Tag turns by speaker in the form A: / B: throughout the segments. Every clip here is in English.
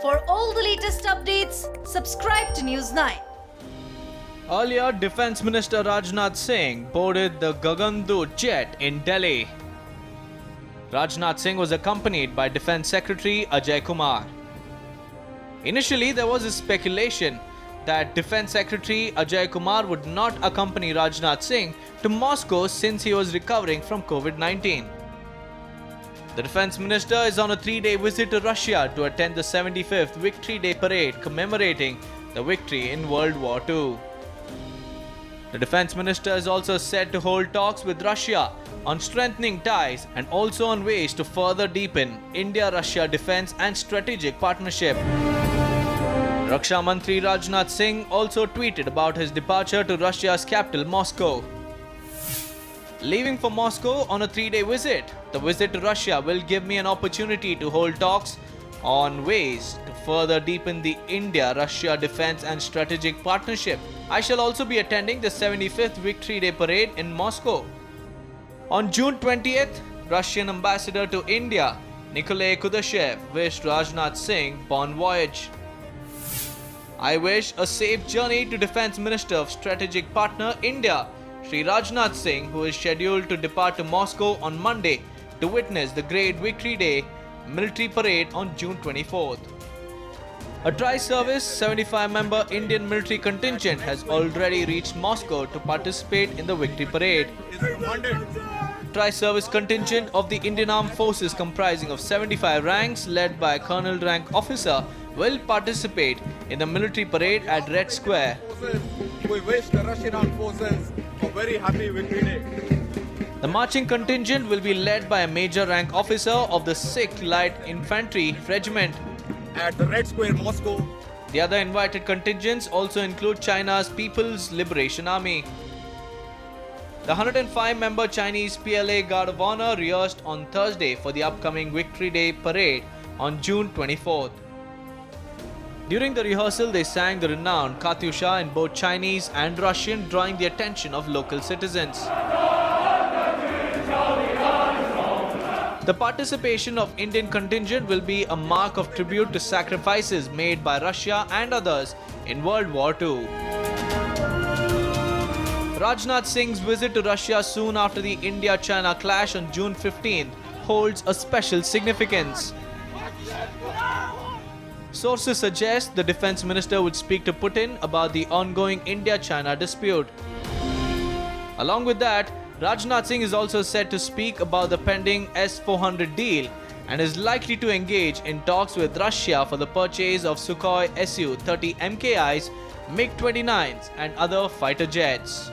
A: For all the latest updates, subscribe to News 9.
B: Earlier, Defence Minister Rajnath Singh boarded the Gagandoot jet in Delhi. Rajnath Singh was accompanied by Defence Secretary Ajay Kumar. Initially, there was a speculation that Defence Secretary Ajay Kumar would not accompany Rajnath Singh to Moscow since he was recovering from COVID-19. The Defence Minister is on a 3-day visit to Russia to attend the 75th Victory Day parade commemorating the victory in World War II. The Defence Minister is also said to hold talks with Russia on strengthening ties and also on ways to further deepen India-Russia defence and strategic partnership. Raksha Mantri Rajnath Singh also tweeted about his departure to Russia's capital Moscow. Leaving for Moscow on a 3-day visit, the visit to Russia will give me an opportunity to hold talks on ways to further deepen the India-Russia defence and strategic partnership. I shall also be attending the 75th Victory Day parade in Moscow. On June 20th, Russian ambassador to India, Nikolay Kudashev, wished Rajnath Singh bon voyage. I wish a safe journey to Defence Minister of Strategic Partner India, Shri Rajnath Singh, who is scheduled to depart to Moscow on Monday to witness the Great Victory Day military parade on June 24th. A tri-service 75-member Indian military contingent has already reached Moscow to participate in the victory parade. Tri-service contingent of the Indian Armed Forces comprising of 75 ranks led by a colonel rank officer will participate in the military parade at Red Square.
C: We wish the Russian Armed Forces a very happy Victory Day.
B: The marching contingent will be led by a major rank officer of the 6th Light Infantry Regiment
C: At the Red Square, Moscow.
B: The other invited contingents also include China's People's Liberation Army. The 105-member Chinese PLA Guard of Honor rehearsed on Thursday for the upcoming Victory Day parade on June 24th. During the rehearsal, they sang the renowned Katyusha in both Chinese and Russian, drawing the attention of local citizens. The participation of Indian contingent will be a mark of tribute to sacrifices made by Russia and others in World War II. Rajnath Singh's visit to Russia soon after the India-China clash on June 15th holds a special significance. Sources suggest the Defence Minister would speak to Putin about the ongoing India-China dispute. Along with that, Rajnath Singh is also said to speak about the pending S-400 deal and is likely to engage in talks with Russia for the purchase of Sukhoi Su-30 MKIs, MiG-29s and other fighter jets.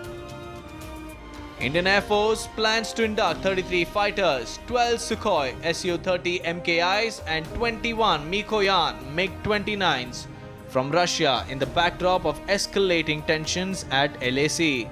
B: Indian Air Force plans to induct 33 fighters, 12 Sukhoi Su-30 MKIs and 21 Mikoyan MiG-29s from Russia in the backdrop of escalating tensions at LAC.